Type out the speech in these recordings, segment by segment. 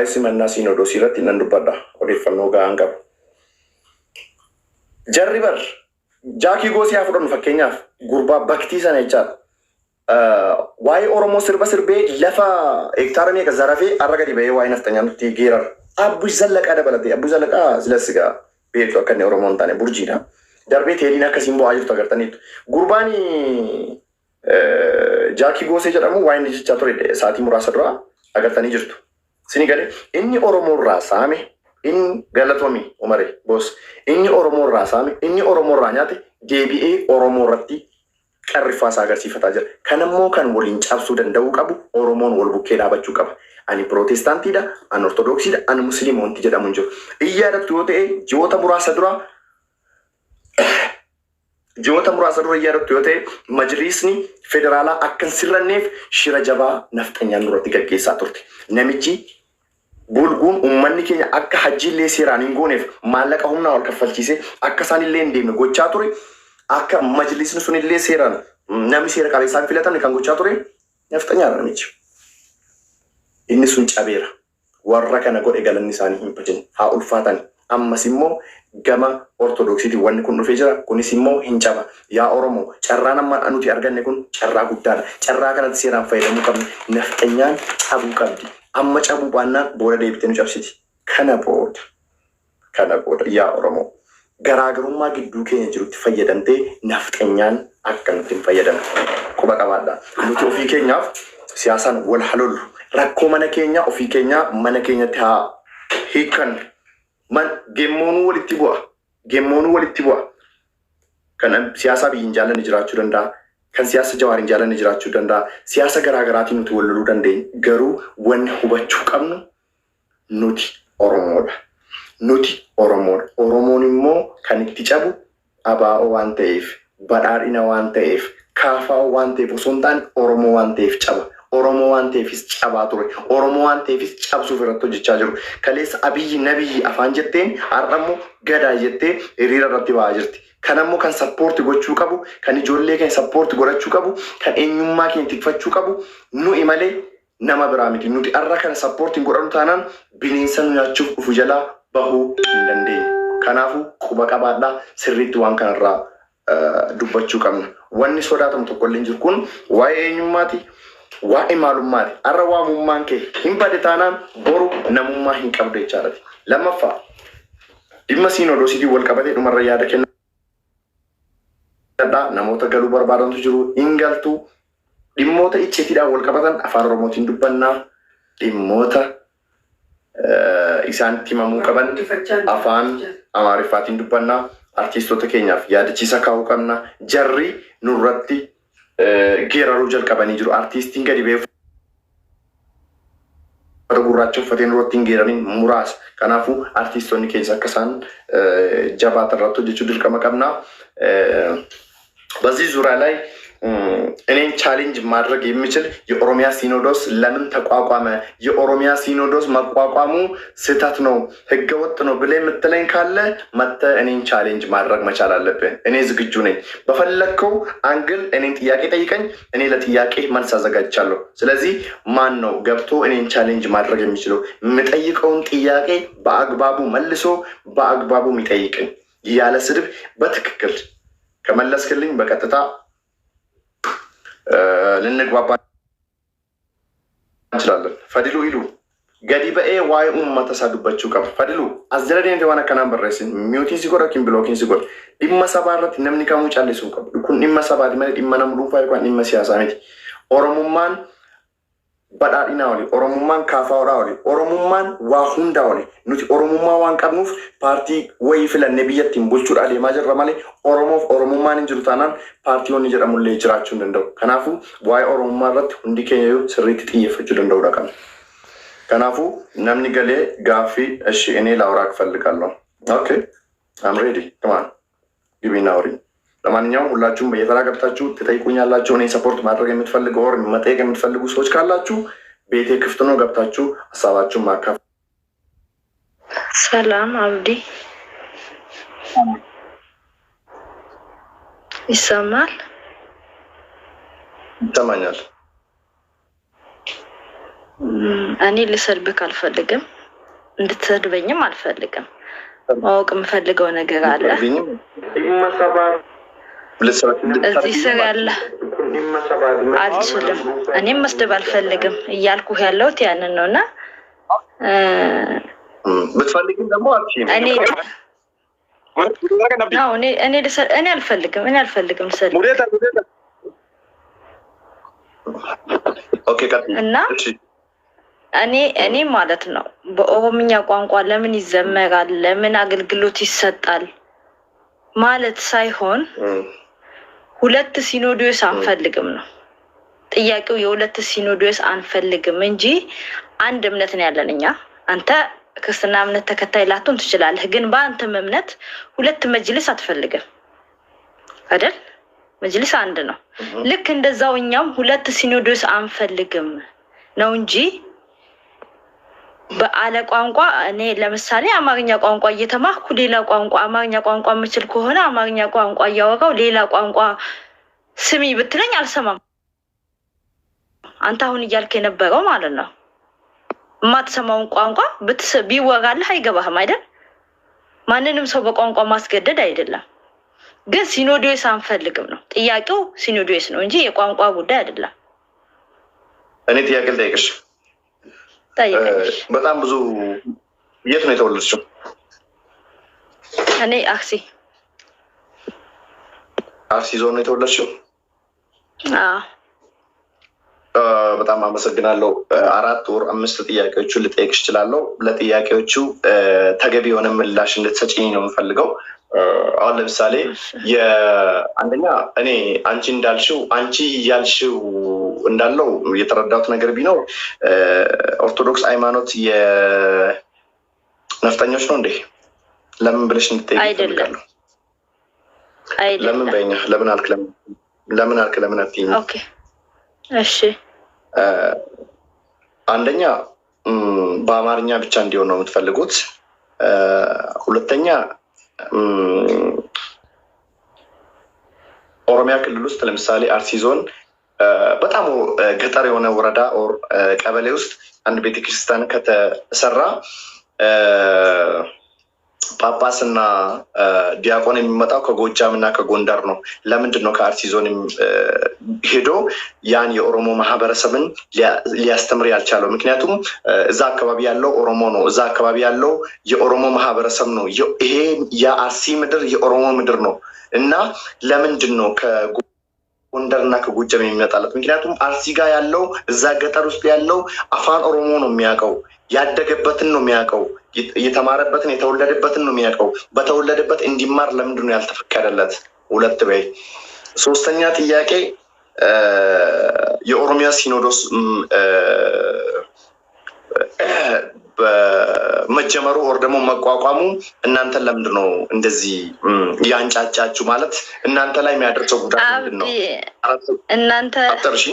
وايس من الناس ينودو سيرت نندو بدا ودي فنوغا عنقب جربر جاكي غوسي أفرون فكينياف غربا بكتي سنيجات واي أورمو سربي لفا إكتارني كزرافي أرجع دي واي نفتنيان تيجير أبو زلك أنا بلدي أبو زلك زلسكا بيتلو كني أورمون تاني برجينا دربي تيرينا كسيمبو عايز تقدرتني غرباني جاكي غوسي جرامو واي نجي تطوري ساعتي مراسلة أقدرتني جرتو سني قال إني أورمو راسامي إن غلطومي عمري بوس إني أورمو راسامي إني أورمو رانياتي جيبي أورمو رتي كرفاس أجر سيفتا جر كان مو كان ولين شاب سودان داوك أبو أورمون والبوكي دابا تشوكاب أني بروتستانتي دا أن أرثوذكسي دا أن مسلمون تيجا منجو إياه رتوته جوتا مراسدرا جوتا مراسدرا إياه رتوته مجلسني فدرالا أكن سرنيف شرجبا نفتنيا نورتي كيسا تورتي نمجي بولغون أمني كي أكا حجي لي سيرانينغونيف مالك هم ناول كفلتيسي أكا ساني لين ديم غوتشاتوري أكا مجلس نسوني لي سيران نامي سيرا كاليسان فيلتان نكان غوتشاتوري نفتنيا نمجي إني سونج أبيرا ورّا نقول إقال النساني هم بجن ها ألفاتني أما سيمو جما أرثوذكسي دي وان كون فيجرا كوني سيمو هنجابا يا أورمو شرانا ما أنو تي أرجع نكون شرّا قدار شرّا كانت سيران فايدة مكمل نفتنيا أبو كابدي أما أبو بانا بولا ديبتنو جابسيتي كنا بود يا أورمو غراغرما جدو كي نجرو تفايدانتي نفتنيا أكن تفايدان كوبا كوادا نوتو في كينيا سياسان والحلول ركو من كينيا وفي كينيا من كينيا تها هيكن من جمونو والاتبوا كان سياسة بينجالا نجراتشو دندا كان سياسة جوارين جالا نجراتشو دندا سياسة غراغراتي نتوللو دندين غرو ون هبتشو كمنو نوتي أورمون مو كان اكتجابو أبا وان تيف بدار إنا وان تيف كافا وان تيف وسنتان أورمو وان تيف جابا أورمو وان تيفيس جاباتوري أورمو وان تيفيس جاب سوفرتو جتاجرو كليس أبي نبي أفانجتين أرمو غدا جتة ريرا رتي واجرتي كانمو كان سبورت غوچو كابو كان جولي كان سبورت غوچو كابو كان إنيوما كان تكفچو كابو نو إمالي نما برامتي نو تي أرا كان سبورت غورانو تانان بينسان ياچوف فوجلا باهو ندندي كانافو كوبا كابادا سريت وان كان را دوبچو كامنا واني سوداتم تقولين جركون واي إنيوماتي waa'ee maalummaati arra waamummaan kee hin bade taanaan boru namummaa hin qabde jechaadha. Lammaffaa dhimma siinodoosiitii wal qabatee dhumarra yaada kennadhaa namoota galuu barbaadantu jiru hin galtu dhimmoota icceetiidhaan wal qabatan afaan oromootiin dubbannaa dhimmoota isaanitti himamuu qaban afaan amaariffaatiin dubbannaa artiistoota keenyaaf yaadachiisa kaa'uu qabna jarri nurratti geeraruu jalqabanii jiru artiistiin gadi beeku gurraacha uffateen rootiin geeraniin muraasa kanaafuu artiistoonni keessa akka isaan jabaatan irratti hojjechuu dirqama qabna በዚህ ዙሪያ ላይ እኔን ቻሌንጅ ማድረግ የሚችል የኦሮሚያ ሲኖዶስ ለምን ተቋቋመ የኦሮሚያ ሲኖዶስ መቋቋሙ ስህተት ነው ህገወጥ ነው ብለ የምትለኝ ካለ መተ እኔን ቻሌንጅ ማድረግ መቻል አለብህ እኔ ዝግጁ ነኝ በፈለከው አንግል እኔን ጥያቄ ጠይቀኝ እኔ ለጥያቄ መልስ አዘጋጅቻለሁ ስለዚህ ማን ነው ገብቶ እኔን ቻሌንጅ ማድረግ የሚችለው የምጠይቀውን ጥያቄ በአግባቡ መልሶ በአግባቡ የሚጠይቀኝ ያለ ስድብ በትክክል ከመለስክልኝ በቀጥታ ልንግባባ እንችላለን ፈዲሉ ይሉ ገዲ በኤ ዋይ ተሳዱባችሁ ቀብ ፈዲሉ አዝረዴ እንደሆነ ከናም በረስን ሚውቲን ሲጎራ ኪም ብሎኪን ሲጎር ዲመሰባረት ነምኒ ካሙ ጫለሱ ቀብ ኩን ዲመሰባድ ማለት ዲመናም ዱፋ ይቋን ዲመሲያሳሚት ኦሮሞማን badhaadhina oli oromummaan kaafaawudha oli oromummaan waa hunda oli nuti oromummaa waan qabnuuf paartii wayii filannee biyyattiin bulchuudha adeemaa jirra malee oromoof oromummaan hin jiru taanaan paartiiwwan jedhamullee jiraachuu hin danda'u kanaafuu waa'ee oromummaa irratti hundi keenya sirriitti xiyyeeffachuu danda'uudha qabna kanaafuu namni galee gaaffii እሺ እኔ ላውራክ ፈልጋለሁ ኦኬ I'm ready come on give me now ለማንኛውም ሁላችሁም በየተራ ገብታችሁ ትጠይቁኛላችሁ እኔ ሰፖርት ማድረግ የምትፈልጉ ወር መጠየቅ የምትፈልጉ ሰዎች ካላችሁ ቤቴ ክፍት ነው ገብታችሁ ሐሳባችሁን ማካፈል ሰላም አብዲ ይሰማል ይሰማኛል እኔ ልሰድብክ አልፈልግም እንድትሰድበኝም አልፈልግም። ማወቅ የምፈልገው ነገር አለ። እዚህ ስር ያለ አልችልም። እኔም መስደብ አልፈልግም እያልኩህ ያለሁት ያንን ነውና ብትፈልጊም ደግሞ አልችልም። እኔ አልፈልግም ሰድ እና እኔ ማለት ነው በኦሮምኛ ቋንቋ ለምን ይዘመራል፣ ለምን አገልግሎት ይሰጣል ማለት ሳይሆን ሁለት ሲኖዶስ አንፈልግም ነው ጥያቄው። የሁለት ሲኖዶስ አንፈልግም እንጂ አንድ እምነት ነው ያለን እኛ። አንተ ክርስትና እምነት ተከታይ ላትሆን ትችላለህ፣ ግን በአንተም እምነት ሁለት መጅልስ አትፈልግም አይደል? መጅልስ አንድ ነው። ልክ እንደዛው እኛም ሁለት ሲኖዶስ አንፈልግም ነው እንጂ በአለ ቋንቋ እኔ ለምሳሌ አማርኛ ቋንቋ እየተማርኩ ሌላ ቋንቋ አማርኛ ቋንቋ የምችል ከሆነ አማርኛ ቋንቋ እያወራው ሌላ ቋንቋ ስሚ ብትለኝ አልሰማም። አንተ አሁን እያልክ የነበረው ማለት ነው የማትሰማውን ቋንቋ ቢወራልህ አይገባህም አይደል? ማንንም ሰው በቋንቋ ማስገደድ አይደለም። ግን ሲኖዶስ አንፈልግም ነው ጥያቄው። ሲኖዶስ ነው እንጂ የቋንቋ ጉዳይ አይደለም። እኔ ጥያቄ ልጠይቅሽ። በጣም ብዙ የት ነው የተወለድሽው? እኔ አርሲ ዞን ነው የተወለድሽው? በጣም አመሰግናለሁ። 4 ወር 5 ጥያቄዎቹን ልጠይቅሽ እችላለሁ። ለጥያቄዎቹ ተገቢ የሆነ ምላሽ እንድትሰጪኝ ነው የምፈልገው። አሁን ለምሳሌ አንደኛ እኔ አንቺ እንዳልሽው አንቺ እያልሽው እንዳለው የተረዳሁት ነገር ቢኖር ኦርቶዶክስ ሃይማኖት የነፍጠኞች ነው እንዴ? ለምን ብለሽ እንድትጠይቅ እፈልጋለሁ። ለምን በእኛ ለምን አልክ ለምን አትይኝ? ኦኬ እሺ። አንደኛ በአማርኛ ብቻ እንዲሆን ነው የምትፈልጉት። ሁለተኛ ኦሮሚያ ክልል ውስጥ ለምሳሌ አርሲ ዞን በጣም ገጠር የሆነ ወረዳ ኦር ቀበሌ ውስጥ አንድ ቤተክርስቲያን ከተሰራ ጳጳስ እና ዲያቆን የሚመጣው ከጎጃም እና ከጎንደር ነው። ለምንድን ነው ከአርሲ ዞን ሄዶ ያን የኦሮሞ ማህበረሰብን ሊያስተምር ያልቻለው? ምክንያቱም እዛ አካባቢ ያለው ኦሮሞ ነው። እዛ አካባቢ ያለው የኦሮሞ ማህበረሰብ ነው። ይሄ የአርሲ ምድር የኦሮሞ ምድር ነው እና ለምንድን ነው ከጎንደር እና ከጎጃም የሚመጣለት? ምክንያቱም አርሲ ጋር ያለው እዛ ገጠር ውስጥ ያለው አፋን ኦሮሞ ነው የሚያውቀው፣ ያደገበትን ነው የሚያውቀው፣ የተማረበትን የተወለደበትን ነው የሚያውቀው። በተወለደበት እንዲማር ለምንድን ነው ያልተፈቀደለት? 2 በይ። 3ኛ ጥያቄ የኦሮሚያ ሲኖዶስ በመጀመሩ ወር ደግሞ መቋቋሙ እናንተን ለምንድን ነው እንደዚህ ያንጫጫችሁ? ማለት እናንተ ላይ የሚያደርሰው ጉዳት ምንድን ነው? እናንተ አጥርሺ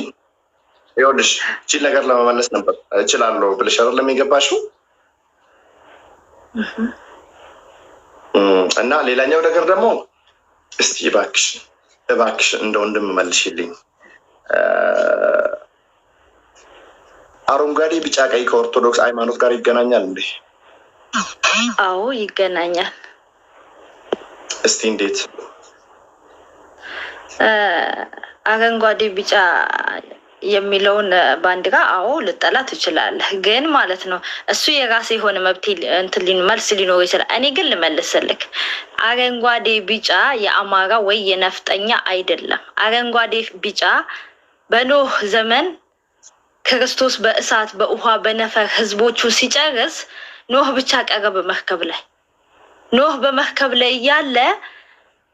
ይኸውልሽ እቺ ነገር ለመመለስ ነበር እችላለሁ ብለሽ አይደለም የገባሽው? እና ሌላኛው ነገር ደግሞ እስቲ እባክሽ እንደ ወንድም መልሽልኝ። አረንጓዴ ቢጫ ቀይ ከኦርቶዶክስ ሃይማኖት ጋር ይገናኛል እንዴ? አዎ ይገናኛል። እስቲ እንዴት? አረንጓዴ ቢጫ የሚለውን ባንዲራ አዎ ልጠላ ትችላለህ፣ ግን ማለት ነው እሱ የራሴ የሆነ መብት መልስ ሊኖር ይችላል። እኔ ግን ልመልስልክ፣ አረንጓዴ ቢጫ የአማራ ወይ የነፍጠኛ አይደለም። አረንጓዴ ቢጫ በኖህ ዘመን ክርስቶስ በእሳት በውሃ በነፈር ህዝቦቹ ሲጨርስ ኖህ ብቻ ቀረ በመርከብ ላይ። ኖህ በመርከብ ላይ ያለ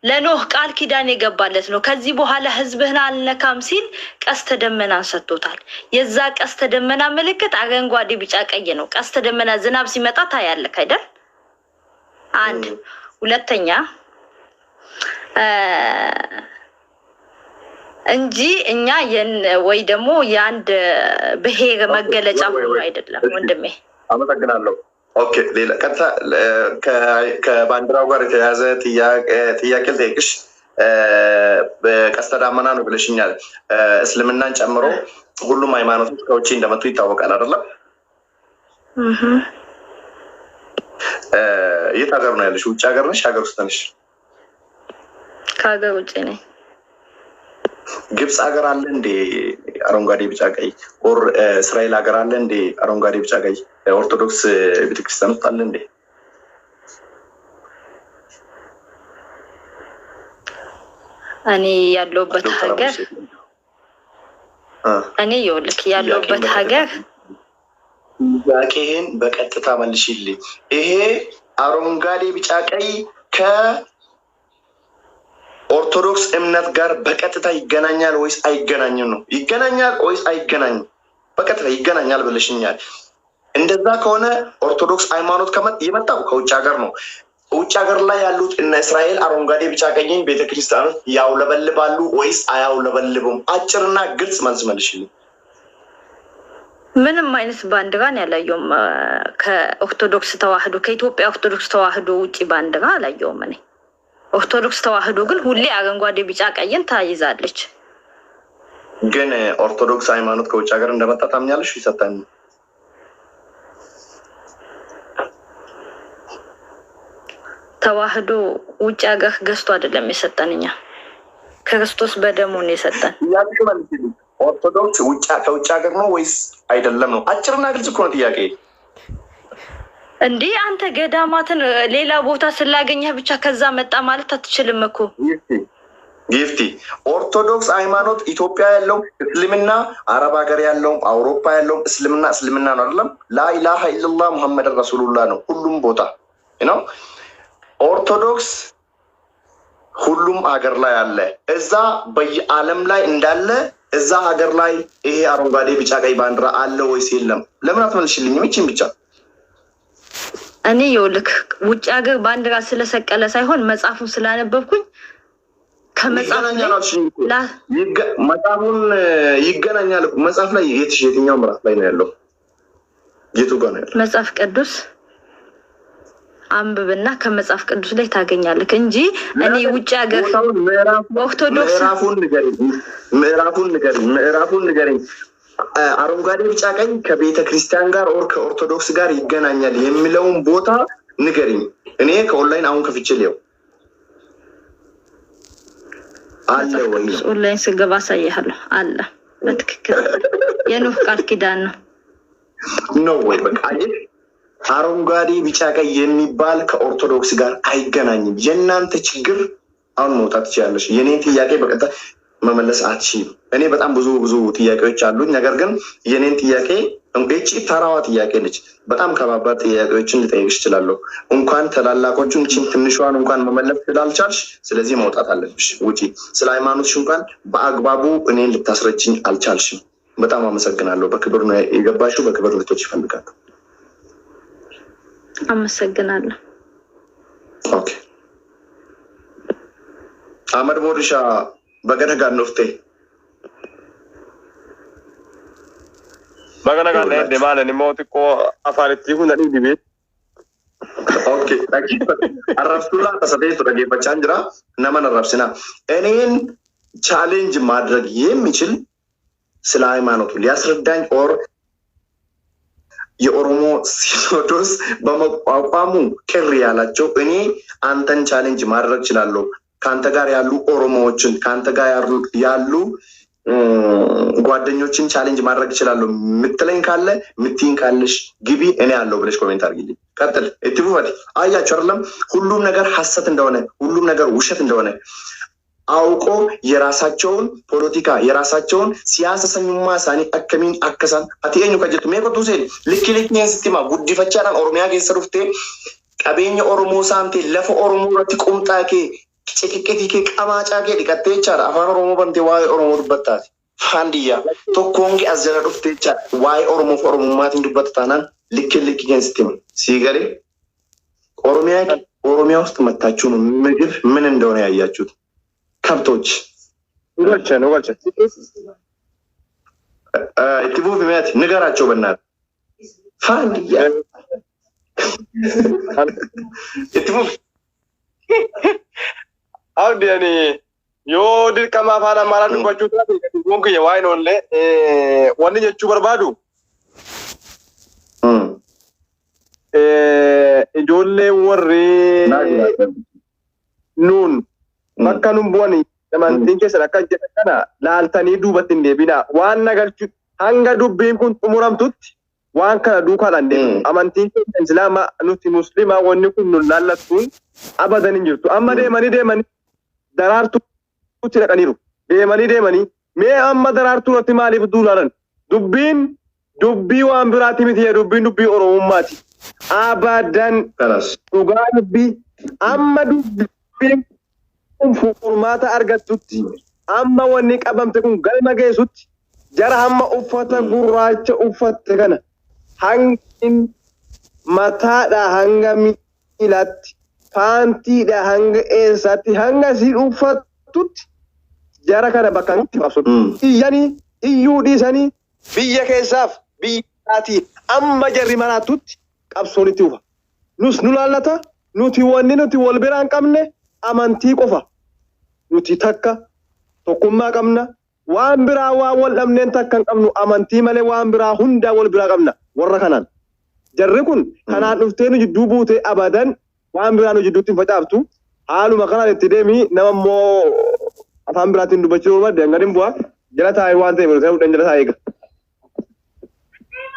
ለኖህ ቃል ኪዳን የገባለት ነው። ከዚህ በኋላ ህዝብህን አልነካም ሲል ቀስተ ደመናን ሰጥቶታል። የዛ ቀስተ ደመና ምልክት አረንጓዴ ቢጫ ቀይ ነው። ቀስተ ደመና ዝናብ ሲመጣ ታያለህ አይደል? አንድ ሁለተኛ እንጂ እኛ ወይ ደግሞ የአንድ ብሔር መገለጫ ሆኖ አይደለም ወንድሜ። አመሰግናለሁ። ኦኬ ሌላ ከባንዲራው ጋር የተያያዘ ጥያቄ ልጠይቅሽ። በቀስተ ደመና ነው ብለሽኛል። እስልምናን ጨምሮ ሁሉም ሃይማኖቶች ከውጭ እንደመጡ ይታወቃል አይደለም? የት ሀገር ነው ያለሽ? ውጭ ሀገር ነሽ? ሀገር ውስጥ ነሽ? ከሀገር ውጭ ነኝ። ግብጽ ሀገር አለ እንዴ አረንጓዴ ቢጫ ቀይ? ኦር እስራኤል ሀገር አለ እንዴ አረንጓዴ ቢጫ ቀይ? ኦርቶዶክስ ቤተክርስቲያን ውስጥ አለ እንዴ? እኔ ያለሁበት ሀገር ጥያቄህን በቀጥታ መልሽልኝ። ይሄ አረንጓዴ ቢጫ ቀይ ከኦርቶዶክስ እምነት ጋር በቀጥታ ይገናኛል ወይስ አይገናኝም ነው? ይገናኛል ወይስ አይገናኝም? በቀጥታ ይገናኛል ብለሽኛል። እንደዛ ከሆነ ኦርቶዶክስ ሃይማኖት የመጣው ከውጭ ሀገር ነው። ውጭ ሀገር ላይ ያሉት እነ እስራኤል አረንጓዴ ቢጫ ቀይን ቤተክርስቲያኖች ያውለበልባሉ ወይስ አያውለበልቡም? አጭርና ግልጽ መልስ መልሽልኝ። ምንም አይነት ባንዲራን ያላየውም ከኦርቶዶክስ ተዋህዶ ከኢትዮጵያ ኦርቶዶክስ ተዋህዶ ውጪ ባንዲራ አላየውም እኔ። ኦርቶዶክስ ተዋህዶ ግን ሁሌ አረንጓዴ ቢጫ ቀይን ታይዛለች። ግን ኦርቶዶክስ ሃይማኖት ከውጭ ሀገር እንደመጣ ታምኛለሽ? ይሰጣኝ ተዋህዶ ውጭ ሀገር ገዝቶ አይደለም የሰጠንኛ ክርስቶስ በደሙ ነው የሰጠን። ያልሽ መልሽልኝ። ኦርቶዶክስ ከውጭ ሀገር ነው ወይስ አይደለም ነው? አጭርና ግልጽ እኮ ነው ጥያቄ። እንዲህ አንተ ገዳማትን ሌላ ቦታ ስላገኘህ ብቻ ከዛ መጣ ማለት አትችልም እኮ። ጊፍቲ ኦርቶዶክስ ሃይማኖት ኢትዮጵያ ያለው እስልምና፣ አረብ ሀገር ያለው አውሮፓ ያለው እስልምና ነው አይደለም? ላኢላሃ ኢላላህ ሙሐመድ ረሱሉላህ ነው ሁሉም ቦታ ነው። ኦርቶዶክስ ሁሉም ሀገር ላይ አለ። እዛ በየዓለም ላይ እንዳለ እዛ ሀገር ላይ ይሄ አረንጓዴ ቢጫ ቀይ ባንዲራ አለ ወይስ የለም? ለምን አትመልሽልኝም? ይቺን ብቻ እኔ ይኸውልህ ውጭ ሀገር ባንዲራ ስለሰቀለ ሳይሆን መጽሐፉን ስላነበብኩኝ ከመጽሐፉን ይገናኛል። መጽሐፍ ላይ የትኛው ምዕራፍ ላይ ነው ያለው? የቱ ጋር ነው ያለው? መጽሐፍ ቅዱስ አንብብና ከመጽሐፍ ቅዱስ ላይ ታገኛለህ እንጂ እኔ ውጭ ሀገር ኦርቶዶክስ ምዕራፉን ንገረኝ። አረንጓዴ ቢጫ ቀይ ከቤተ ክርስቲያን ጋር ኦር ከኦርቶዶክስ ጋር ይገናኛል የሚለውን ቦታ ንገረኝ። እኔ ከኦንላይን አሁን ከፍቼ ሊየው አለ ወይ? ኦንላይን ስገባ አሳይሃለሁ። አለ በትክክል የኖህ ቃል ኪዳን ነው ወይ? በቃ አረንጓዴ ቢጫ ቀይ የሚባል ከኦርቶዶክስ ጋር አይገናኝም። የእናንተ ችግር አሁን መውጣት ትችላለሽ። የኔን ጥያቄ በቀጥታ መመለስ አትችይም። እኔ በጣም ብዙ ጥያቄዎች አሉኝ። ነገር ግን የኔን ጥያቄ እቺ ተራዋ ጥያቄ ነች። በጣም ከባባድ ጥያቄዎችን ልጠይቅሽ እችላለሁ። እንኳን ተላላቆቹን እቺን ትንሿን እንኳን መመለስ ስላልቻልሽ ስለዚህ መውጣት አለብሽ። ውጪ። ስለ ሃይማኖትሽ እንኳን በአግባቡ እኔን ልታስረጅኝ አልቻልሽም። በጣም አመሰግናለሁ። በክብር ነው የገባሽው። በክብር ልቶች ይፈልጋሉ። አመሰግናለሁ። ኦኬ አመድ ቦርሻ በገነጋ ነፍቴ በገነጋ ለእንደ ማለት ሞትኮ አፋርቲ ሁን አዲ ዲቤት ኦኬ ታኪ አረፍቱላ ተሰደይቱ ደገፈቻን ጅራ ነመን አረፍስና እኔን ቻሌንጅ ማድረግ የሚችል ስለ ሃይማኖቱ ሊያስረዳኝ ኦር የኦሮሞ ሲኖዶስ በመቋቋሙ ቅር ያላቸው እኔ አንተን ቻሌንጅ ማድረግ እችላለሁ። ካንተ ጋር ያሉ ኦሮሞዎችን ካንተ ጋር ያሉ ጓደኞችን ቻሌንጅ ማድረግ እችላለሁ ምትለኝ ካለ ምትይን ካለሽ ግቢ እኔ ያለው ብለሽ ኮሜንት አድርጊልኝ። ቀጥል። እትቡት አያችሁ አይደለም ሁሉም ነገር ሐሰት እንደሆነ ሁሉም ነገር ውሸት እንደሆነ አውቆ የራሳቸውን ፖለቲካ የራሳቸውን ሲያሰሰኙማ ሳኒ አከሚን አከሳን አትየኙ ከጀቱ ሜቆቱ ሴል ልክልክኝ ስቲማ ጉዲፈቻን ኦሮሚያ ገሰሩፍቴ ቀበኝ ኦሮሞ ሳንቴ ለፈ ኦሮሞ ረት ቁምጣኬ ጭቅቅቲኬ ቀማጫቄ ዲቀቴቻራ አፋን ኦሮሞ በንቴ ዋይ ኦሮሞ ዱበታት ፋንዲያ ቶኮንጊ አዘነ ዱፍቴቻ ዋይ ኦሮሞ ኦሮሞማት እንዱበታናን ልክልክኝ ስቲማ ሲገሬ ኦሮሚያ ውስጥ መታችሁ ነው ምግብ ምን እንደሆነ ያያችሁት። ከብቶች ነው እትቡ ቢመት ንገራቸው በእናትህ ፋንዲያ እትቡ አውዲ ያኔ ዮዲር ከማፋና ማራን ባቹታ ወንክ የዋይ ነው ለ ወንጀቹ በርባዱ ijoollee warri nuun bakka nun bu'anii amantiin keessan akka jedhan kana laaltanii duubatti hin deebinaa. Waan nagalchu hanga dubbiin kun xumuramtutti waan kana duukaadhaan deemu. Amantiin keenya Islaamaa nuti Muslimaa wanni kun nun laallattuun abadan hin jirtu. Amma deemanii daraartuutti dhaqaniiru. Deemanii mee amma daraartuu irratti maaliif duulaalan? Dubbii waan biraati miti dubbii Oromummaati. Abadan dhugaa dubbii amma dubbiin kun furmaata argattutti amma wanni qabamte kun galma geessutti jara hamma uffata gurraacha uffatte kana hangin mataadha hanga miilaatti paantiidha hanga eessaatti hanga si uffattutti jara kana bakka itti qabsatu. Iyyuu dhiisanii biyya keessaaf biyyaati amma jarri maraatutti qabsoon itti ufa. Nus nu laallata nuti wanni nuti wal biraan qabne amantii qofa. Nuti takka tokkummaa qabna. Waan biraa waan wal dhabneen takka hin qabnu amantii malee waan biraa hundaa wal biraa qabna. Warra kanaan jarri kun kanaan dhuftee nu jidduu buute abadan waan biraa nu jidduutti hin facaaftu. Haaluma kanaan itti deemi nama immoo afaan biraatiin dubbachuu barbaade hangadin bu'aa jala taa'ee waan ta'e bira ta'uu jala taa'ee eega.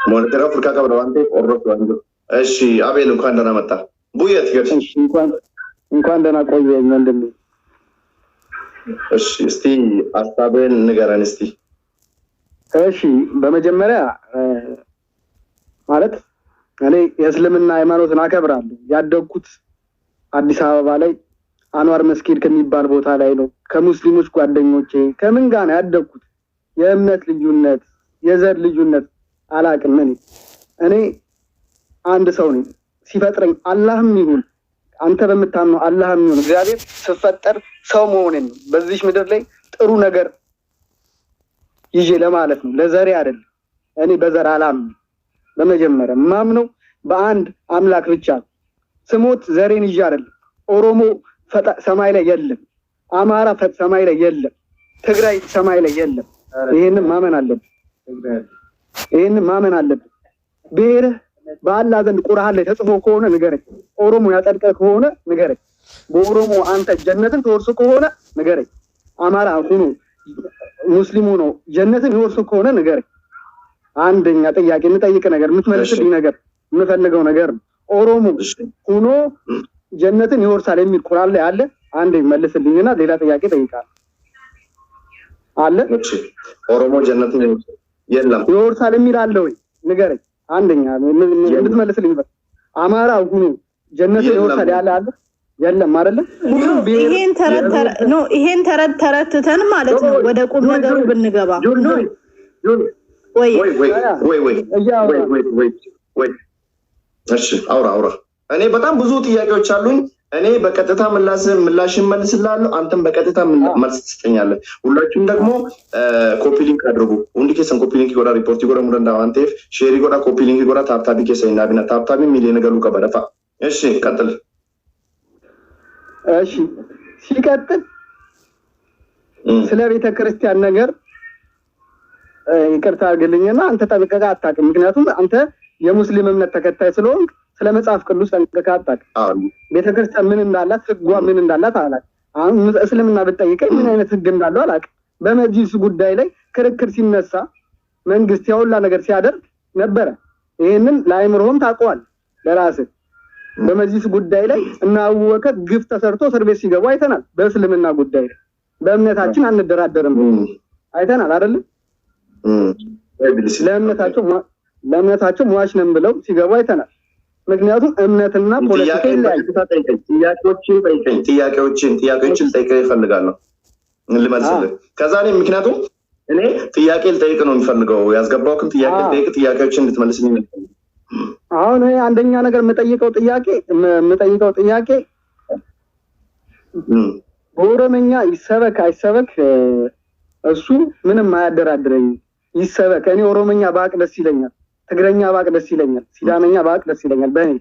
Moonitara Afrikaa qabna waan ta'eef orrooti waan jiru. እሺ አቤል እንኳን ደህና መጣ። ቡየት ገድ እንኳን ደህና ቆየኝ ወንድሜ። እሺ እስቲ ሐሳብህን ንገረን እስቲ። እሺ በመጀመሪያ ማለት እኔ የእስልምና ሃይማኖትን አከብራለሁ። ያደግኩት አዲስ አበባ ላይ አንዋር መስጊድ ከሚባል ቦታ ላይ ነው። ከሙስሊሞች ጓደኞቼ ከምን ጋር ነው ያደግኩት። የእምነት ልዩነት የዘር ልዩነት አላቅም። እኔ አንድ ሰው ነኝ። ሲፈጥረኝ አላህም ይሁን አንተ በመታመው አላህም ይሁን እግዚአብሔር ሲፈጠር ሰው መሆንን በዚህ ምድር ላይ ጥሩ ነገር ይዤ ለማለት ነው ለዘሬ አይደለም። እኔ በዘር አላምንም። በመጀመሪያ ማምነው በአንድ አምላክ ብቻ ስሞት ዘሬን ይዤ አይደለም። ኦሮሞ ሰማይ ላይ የለም፣ አማራ ሰማይ ላይ የለም፣ ትግራይ ሰማይ ላይ የለም። ይሄንን ማመን አለብን። ብሔር በአላህ ዘንድ ቁርአን ላይ ተጽፎ ከሆነ ንገረኝ። ኦሮሞ ያጸድቀ ከሆነ ንገረኝ። በኦሮሞ አንተ ጀነትን ተወርሶ ከሆነ ንገረኝ። አማራ ሆኖ ሙስሊሙ ነው ጀነትን ይወርሶ ከሆነ ንገረኝ። አንደኛ ጥያቄ እንጠይቅ ነገር የምትመልስልኝ ነገር የምፈልገው ነገር ኦሮሞ ሆኖ ጀነትን ይወርሳል የሚል ቁርአን ላይ አለ? አንዴ መልስልኝና ሌላ ጥያቄ ጠይቃለሁ። አለ? እሺ ኦሮሞ ጀነትን ይወርሳል የሚል አለ ወይ? ንገረኝ። አንደኛ እንድትመልስልኝ በቃ አማራ ሆኖ ጀነትን ይወርሳል ያለ አለ? የለም አይደለ? ይሄን ተረተን ማለት ነው ወደ ቁም ነገሩ ብንገባ ነው። ወይ እሺ አውራ እኔ በጣም ብዙ ጥያቄዎች አሉኝ። እኔ በቀጥታ ምላሽን መልስላለሁ፣ አንተም በቀጥታ መልስ ትሰጠኛለህ። ሁላችሁም ደግሞ ኮፒ ሊንክ አድርጉ። ሁንዲ ከሰን ኮፒ ሊንክ ጎዳ ሪፖርት ጎዳ ሙደንዳ አንቴፍ ሼሪ ጎዳ ኮፒ ሊንክ ጎዳ ታፕታቢ ከሰይና ቢና ታፕታቢ ሚሊዮን ነገሩ ከበደፋ። እሺ ቀጥል። እሺ ሲቀጥል ስለ ቤተ ክርስቲያን ነገር ይቅርታ አድርግልኝና አንተ ጠብቀህ አታውቅም። ምክንያቱም አንተ የሙስሊም እምነት ተከታይ ስለሆንክ ስለ መጽሐፍ ቅዱስ ጠንቅቀህ አታውቅም። ቤተክርስቲያን ምን እንዳላት ህጓ ምን እንዳላት አላውቅም። አሁን እስልምና ብትጠይቀኝ ምን አይነት ህግ እንዳለው አላውቅም። በመጅሊስ ጉዳይ ላይ ክርክር ሲነሳ መንግስት ያውላ ነገር ሲያደርግ ነበረ። ይሄንን ለአይምሮም ታውቀዋለህ ለራስህ። በመጅሊስ ጉዳይ ላይ እና አወከ ግፍ ተሰርቶ እስር ቤት ሲገቡ አይተናል። በእስልምና ጉዳይ ላይ በእምነታችን አንደራደርም አይተናል አይደል? ለእምነታቸው ሟች ነን ብለው ሲገቡ አይተናል። ምክንያቱም እምነትና ፖለቲካ ጥያቄዎችን ልጠይቅህ እፈልጋለሁ ልመልስልህ። ከዛ እኔ ምክንያቱም እኔ ጥያቄ ልጠይቅ ነው የሚፈልገው። ያስገባውክም ጥያቄ ልጠይቅ፣ ጥያቄዎችን እንድትመልስልኝ። አሁን አንደኛ ነገር የምጠይቀው ጥያቄ በኦሮምኛ ይሰበክ አይሰበክ እሱ ምንም አያደራድረኝም። ይሰበክ። እኔ ኦሮምኛ ባቅ ደስ ይለኛል፣ ትግረኛ ባቅ ደስ ይለኛል፣ ሲዳመኛ ባቅ ደስ ይለኛል። በእኔ